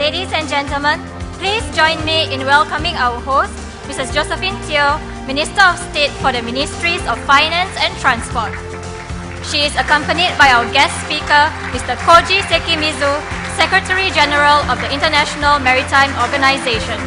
Ladies and gentlemen, please join me in welcoming our host, Mrs. Josephine Teo, Minister of State for the Ministries of Finance and Transport. She is accompanied by our guest speaker, Mr. Koji Sekimizu, Secretary General of the International Maritime Organization.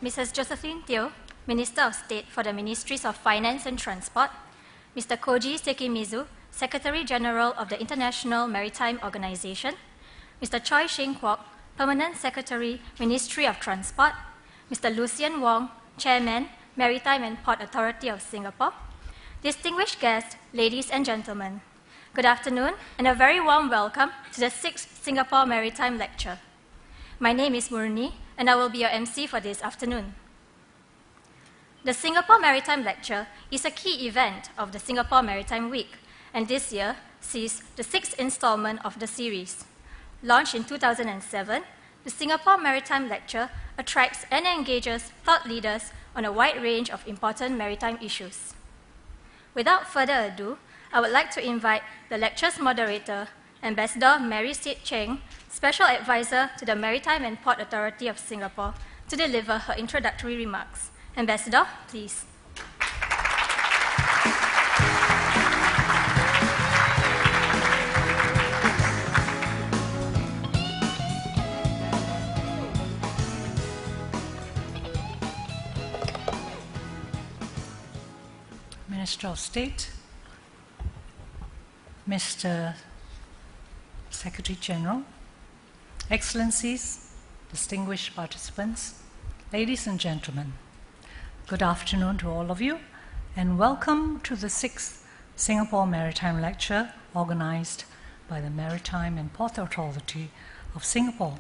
Mrs. Josephine Teo, Minister of State for the Ministries of Finance and Transport, Mr. Koji Sekimizu, Secretary General of the International Maritime Organization, Mr. Choi Shing Kwok, Permanent Secretary, Ministry of Transport, Mr. Lucian Wong, Chairman, Maritime and Port Authority of Singapore, distinguished guests, ladies and gentlemen, good afternoon and a very warm welcome to the 6th Singapore Maritime Lecture. My name is Murni, and I will be your MC for this afternoon. The Singapore Maritime Lecture is a key event of the Singapore Maritime Week, and this year sees the 6th installment of the series. Launched in 2007, the Singapore Maritime Lecture attracts and engages thought leaders on a wide range of important maritime issues. Without further ado, I would like to invite the lecture's moderator, Ambassador Mary Sid Cheng, Special Advisor to the Maritime and Port Authority of Singapore, to deliver her introductory remarks. Ambassador, please. Minister of State, Mr. Secretary General, Excellencies, distinguished participants, ladies and gentlemen, good afternoon to all of you, and welcome to the 6th Singapore Maritime Lecture organized by the Maritime and Port Authority of Singapore.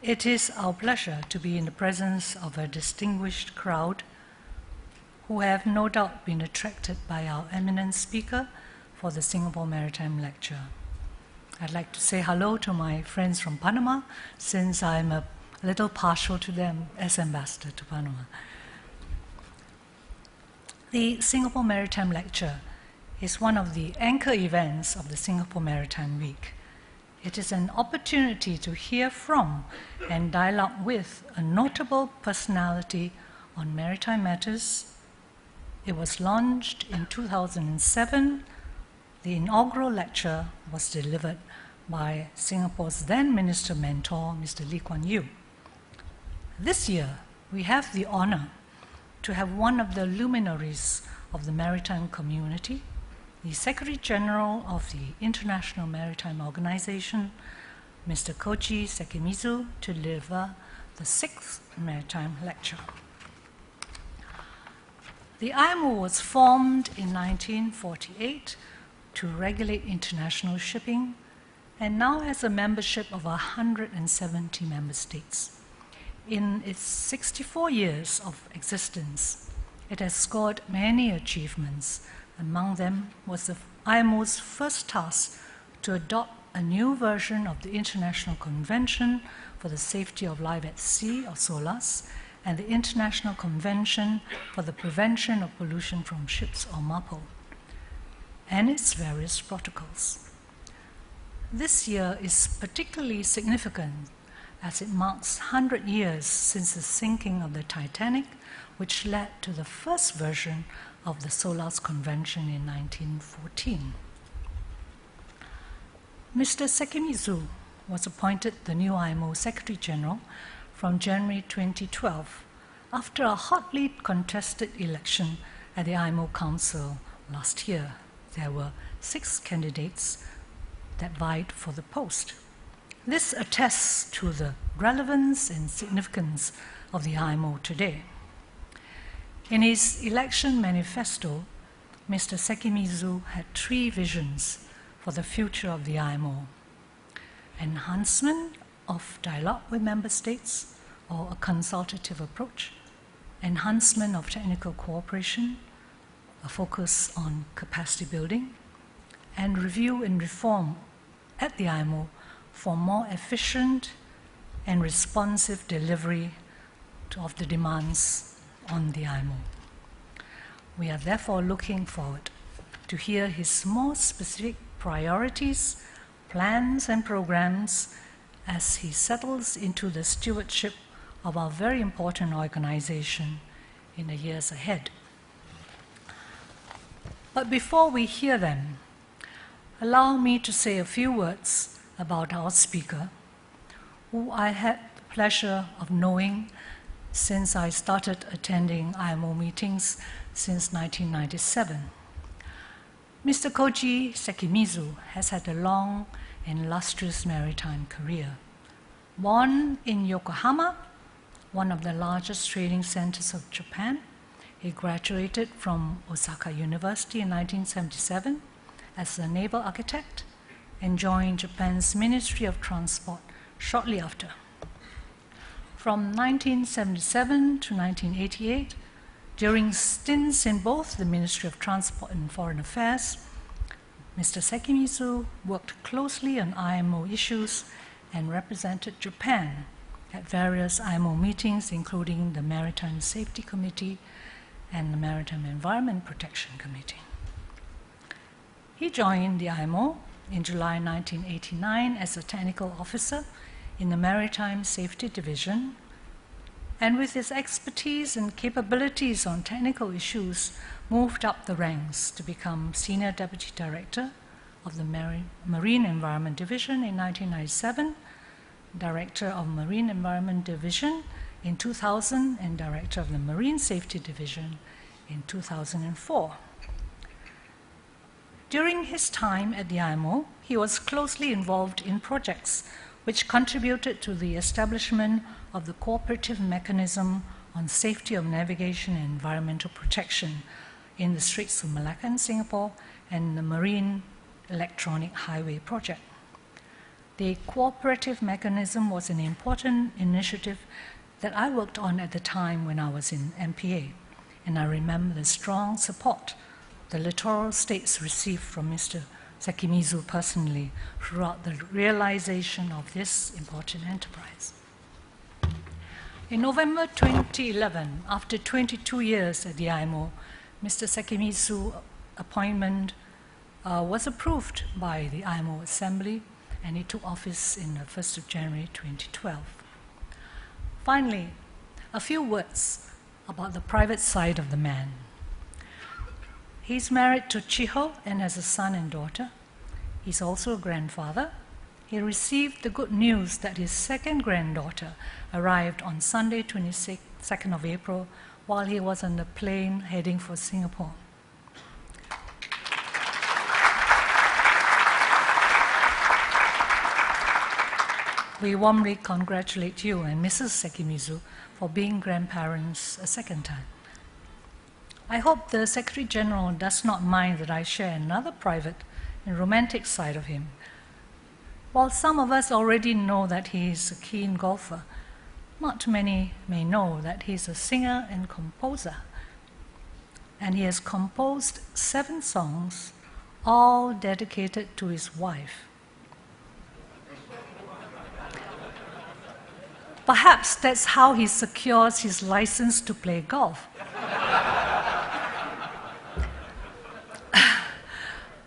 It is our pleasure to be in the presence of a distinguished crowd who have no doubt been attracted by our eminent speaker for the Singapore Maritime Lecture. I'd like to say hello to my friends from Panama, since I'm a little partial to them as ambassador to Panama. The Singapore Maritime Lecture is one of the anchor events of the Singapore Maritime Week. It is an opportunity to hear from and dialogue with a notable personality on maritime matters. It was launched in 2007. The inaugural lecture was delivered by Singapore's then Minister Mentor, Mr. Lee Kuan Yew. This year, we have the honor to have one of the luminaries of the maritime community, the Secretary General of the International Maritime Organization, Mr. Koji Sekimizu, to deliver the 6th Maritime Lecture. The IMO was formed in 1948 to regulate international shipping, and now has a membership of 170 member states. In its 64 years of existence, it has scored many achievements. Among them was the IMO's first task to adopt a new version of the International Convention for the Safety of Life at Sea, or SOLAS, and the International Convention for the Prevention of Pollution from Ships, or MAPO, and its various protocols. This year is particularly significant as it marks 100 years since the sinking of the Titanic, which led to the first version of the SOLAS Convention in 1914. Mr. Sekimizu was appointed the new IMO Secretary General from January 2012 after a hotly contested election at the IMO Council last year. There were 6 candidates that vied for the post. This attests to the relevance and significance of the IMO today. In his election manifesto, Mr. Sekimizu had 3 visions for the future of the IMO: enhancement of dialogue with member states, or a consultative approach, enhancement of technical cooperation, a focus on capacity building, and review and reform at the IMO for more efficient and responsive delivery of the demands on the IMO. We are therefore looking forward to hear his more specific priorities, plans, and programs as he settles into the stewardship of our very important organization in the years ahead. But before we hear them, allow me to say a few words about our speaker, who I had the pleasure of knowing since I started attending IMO meetings since 1997. Mr. Koji Sekimizu has had a long and illustrious maritime career. Born in Yokohama, one of the largest trading centers of Japan, he graduated from Osaka University in 1977 as a naval architect and joined Japan's Ministry of Transport shortly after. From 1977 to 1988, during stints in both the Ministry of Transport and Foreign Affairs, Mr. Sekimizu worked closely on IMO issues and represented Japan at various IMO meetings, including the Maritime Safety Committee and the Maritime Environment Protection Committee. He joined the IMO in July 1989 as a technical officer in the Maritime Safety Division, and with his expertise and capabilities on technical issues, moved up the ranks to become Senior Deputy Director of the Marine Environment Division in 1997, Director of Marine Environment Division in 2000, and Director of the Marine Safety Division in 2004. During his time at the IMO, he was closely involved in projects which contributed to the establishment of the cooperative mechanism on safety of navigation and environmental protection in the Straits of Malacca and Singapore, and the Marine Electronic Highway Project. The cooperative mechanism was an important initiative that I worked on at the time when I was in MPA, and I remember the strong support the littoral states received from Mr. Sekimizu personally throughout the realization of this important enterprise. In November 2011, after 22 years at the IMO, Mr. Sekimizu's appointment was approved by the IMO Assembly, and he took office in the 1st of January 2012. Finally, a few words about the private side of the man. He's married to Chiho and has a son and daughter. He's also a grandfather. He received the good news that his second granddaughter arrived on Sunday, 22nd of April, while he was on the plane heading for Singapore. We warmly congratulate you and Mrs. Sekimizu for being grandparents a second time. I hope the Secretary General does not mind that I share another private and romantic side of him. While some of us already know that he is a keen golfer, not many may know that he is a singer and composer. And he has composed 7 songs, all dedicated to his wife. Perhaps that's how he secures his license to play golf.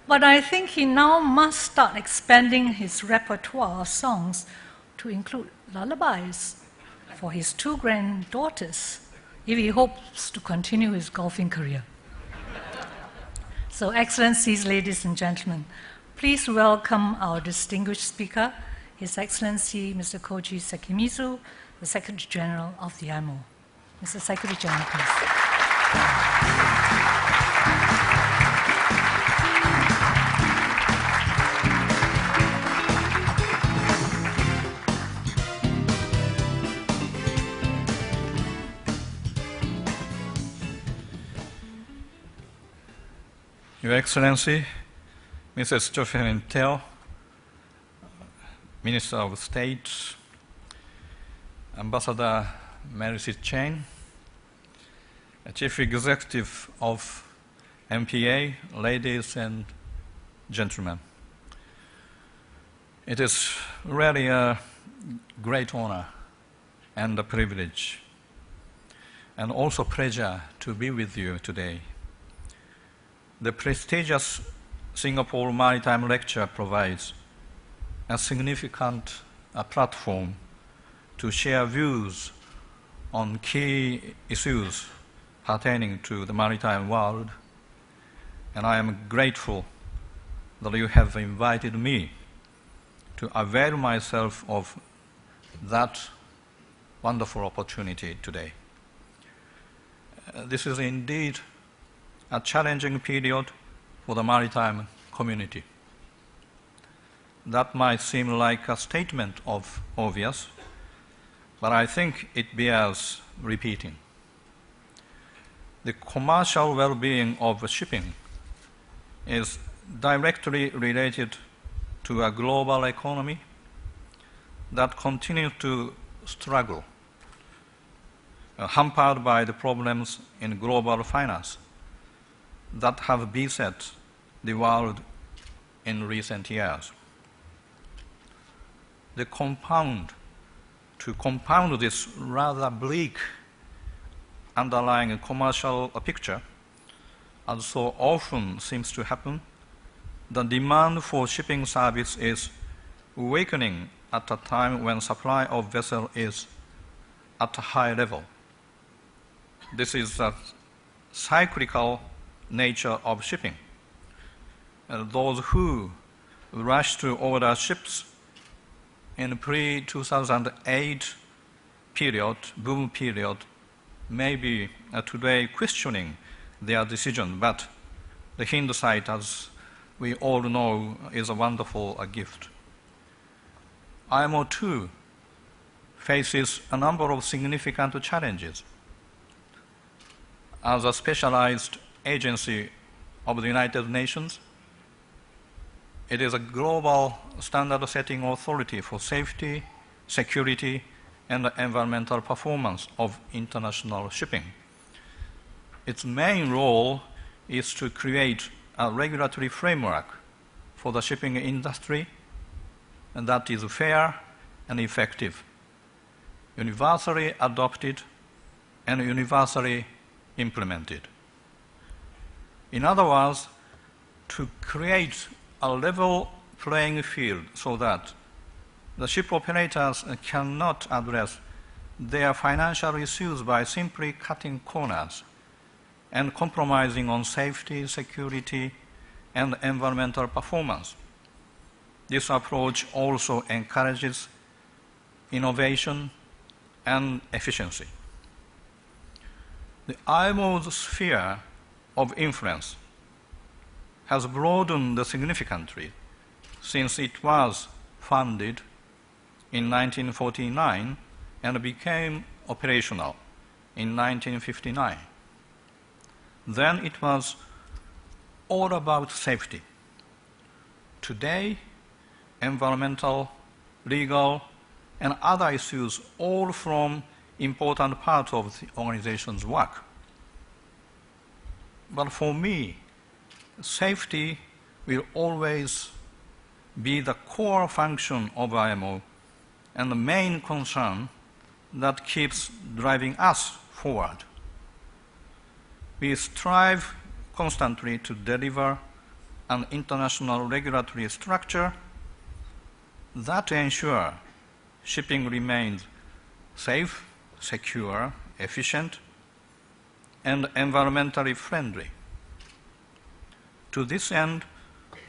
But I think he now must start expanding his repertoire of songs to include lullabies for his 2 granddaughters if he hopes to continue his golfing career. So, Excellencies, ladies and gentlemen, please welcome our distinguished speaker, His Excellency Mr. Koji Sekimizu, the Secretary General of the IMO. Mr. Secretary General, please. Your Excellency, Mrs. Josephine Teo, Minister of State, Ambassador Maritime, Chief Executive of MPA, ladies and gentlemen. It is really a great honor and a privilege, and also pleasure to be with you today. The prestigious Singapore Maritime Lecture provides a significant platform to share views on key issues pertaining to the maritime world, and I am grateful that you have invited me to avail myself of that wonderful opportunity today. This is indeed a challenging period for the maritime community. That might seem like a statement of obvious, but I think it bears repeating. The commercial well-being of shipping is directly related to a global economy that continues to struggle, hampered by the problems in global finance that have beset the world in recent years. To compound this rather bleak underlying commercial picture, as so often seems to happen, the demand for shipping service is weakening at a time when supply of vessel is at a high level. This is the cyclical nature of shipping. Those who rushed to order ships in pre-2008 boom period, may be today questioning their decision, but the hindsight, as we all know, is a wonderful gift. IMO too faces a number of significant challenges. As a specialized agency of the United Nations, it is a global standard-setting authority for safety, security, and environmental performance of international shipping. Its main role is to create a regulatory framework for the shipping industry, and that is fair and effective, universally adopted and universally implemented. In other words, to create a level playing field so that the ship operators cannot address their financial issues by simply cutting corners and compromising on safety, security, and environmental performance. This approach also encourages innovation and efficiency. The IMO's sphere of influence has broadened significantly since it was founded in 1949 and became operational in 1959. Then it was all about safety. Today, environmental, legal, and other issues all form important part of the organization's work. But for me, safety will always be the core function of IMO and the main concern that keeps driving us forward. We strive constantly to deliver an international regulatory structure that ensures shipping remains safe, secure, efficient, and environmentally friendly. To this end,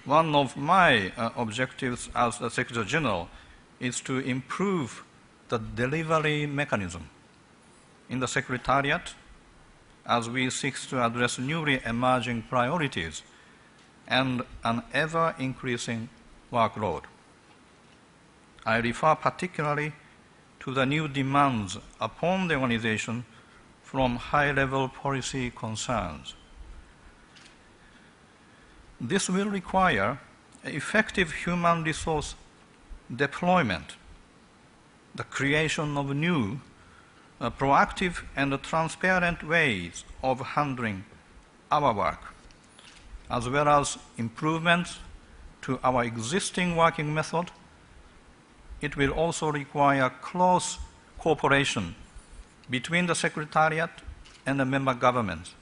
one of my objectives as the Secretary General is to improve the delivery mechanism in the Secretariat as we seek to address newly emerging priorities and an ever-increasing workload. I refer particularly to the new demands upon the organization from high-level policy concerns. This will require effective human resource deployment, the creation of new, proactive and transparent ways of handling our work, as well as improvements to our existing working method. It will also require close cooperation between the Secretariat and the member governments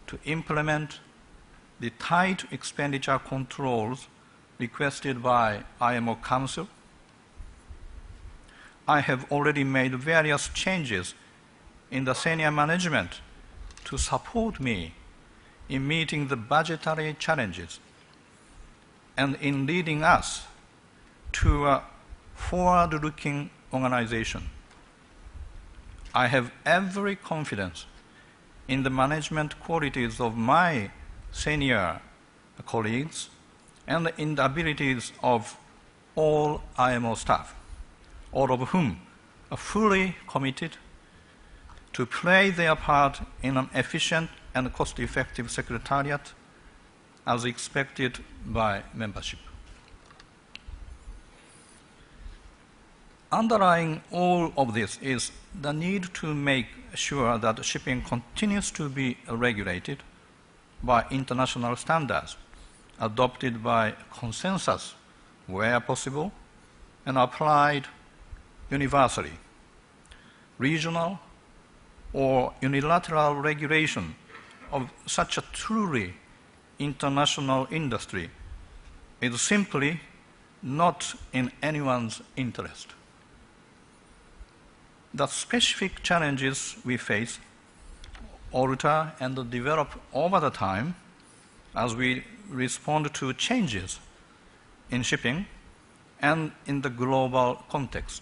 to implement the tight expenditure controls requested by IMO Council. I have already made various changes in the senior management to support me in meeting the budgetary challenges and in leading us to a forward-looking organization. I have every confidence in the management qualities of my senior colleagues and in the abilities of all IMO staff, all of whom are fully committed to play their part in an efficient and cost-effective Secretariat as expected by membership. Underlying all of this is the need to make sure that shipping continues to be regulated by international standards, adopted by consensus where possible, and applied universally. Regional or unilateral regulation of such a truly international industry is simply not in anyone's interest. The specific challenges we face alter and develop over the time as we respond to changes in shipping and in the global context.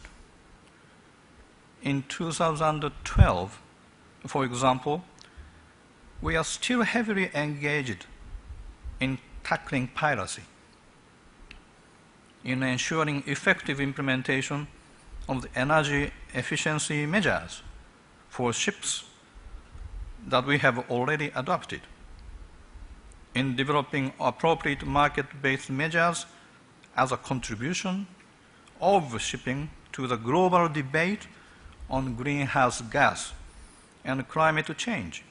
In 2012, for example, we are still heavily engaged in tackling piracy, in ensuring effective implementation of the energy efficiency measures for ships that we have already adopted, in developing appropriate market-based measures as a contribution of shipping to the global debate on greenhouse gas and climate change,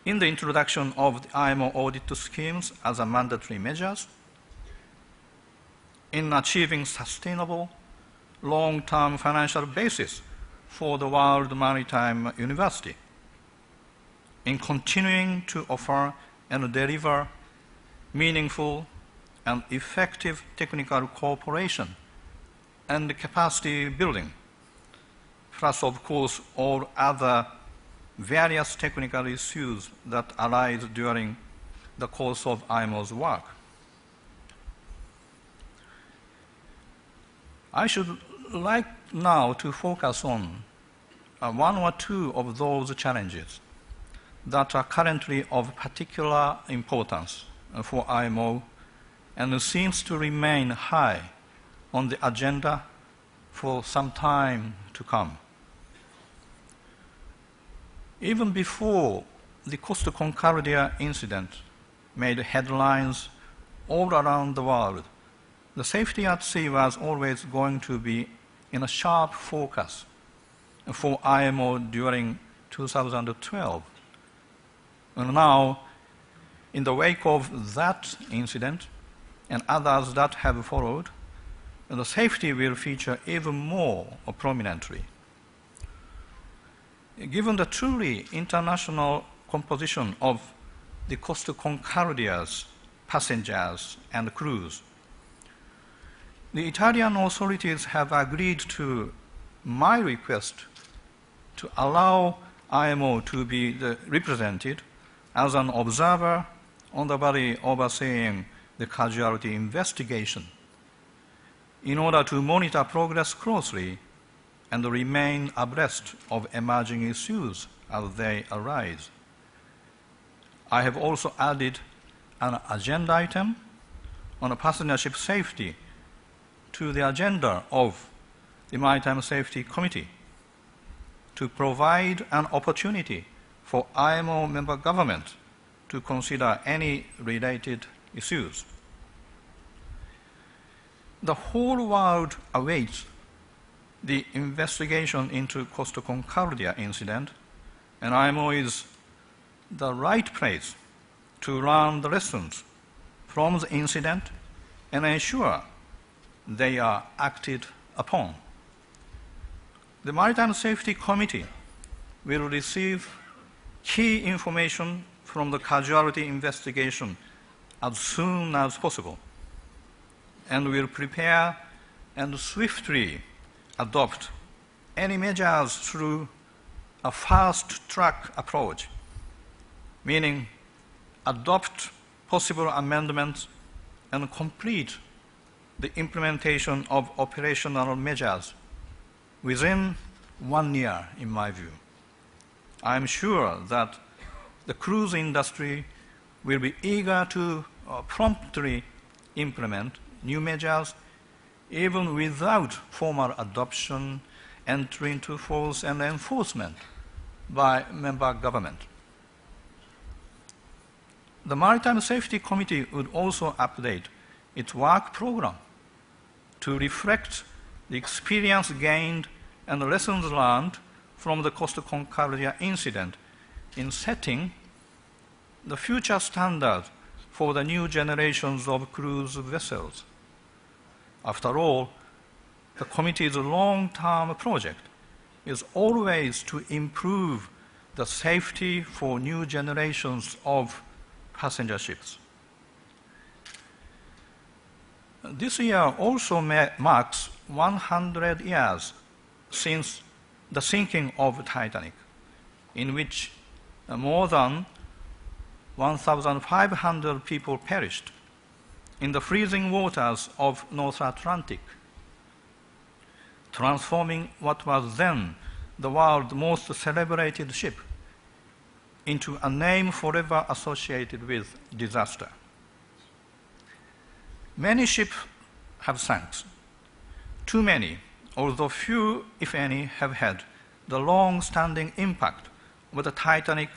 in the introduction of the IMO audit schemes as a mandatory measures, in achieving sustainable long-term financial basis for the World Maritime University, in continuing to offer and deliver meaningful and effective technical cooperation and capacity building, plus, of course, all other various technical issues that arise during the course of IMO's work. I should like now to focus on one or two of those challenges that are currently of particular importance for IMO and seems to remain high on the agenda for some time to come. Even before the Costa Concordia incident made headlines all around the world, the safety at sea was always going to be in a sharp focus for IMO during 2012. And now, in the wake of that incident and others that have followed, the safety will feature even more prominently. Given the truly international composition of the Costa Concordia's passengers and crews, the Italian authorities have agreed to my request to allow IMO to be represented as an observer on the body overseeing the casualty investigation. in order to monitor progress closely and remain abreast of emerging issues as they arise. I have also added an agenda item on passenger ship safety to the agenda of the Maritime Safety Committee to provide an opportunity for IMO member government to consider any related issues. The whole world awaits the investigation into Costa Concordia incident, and IMO is the right place to learn the lessons from the incident and ensure they are acted upon. The Maritime Safety Committee will receive key information from the casualty investigation as soon as possible and will prepare and swiftly adopt any measures through a fast-track approach, meaning adopt possible amendments and complete the implementation of operational measures within 1 year, in my view. I am sure that the cruise industry will be eager to promptly implement new measures even without formal adoption, entry into force, and enforcement by member government. The Maritime Safety Committee would also update its work program to reflect the experience gained and the lessons learned from the Costa Concordia incident in setting the future standard for the new generations of cruise vessels. After all, the committee's long-term project is always to improve the safety for new generations of passenger ships. This year also marks 100 years since the sinking of Titanic, in which more than 1,500 people perished in the freezing waters of North Atlantic, transforming what was then the world's most celebrated ship into a name forever associated with disaster. Many ships have sunk. Too many, although few, if any, have had the long-standing impact of the Titanic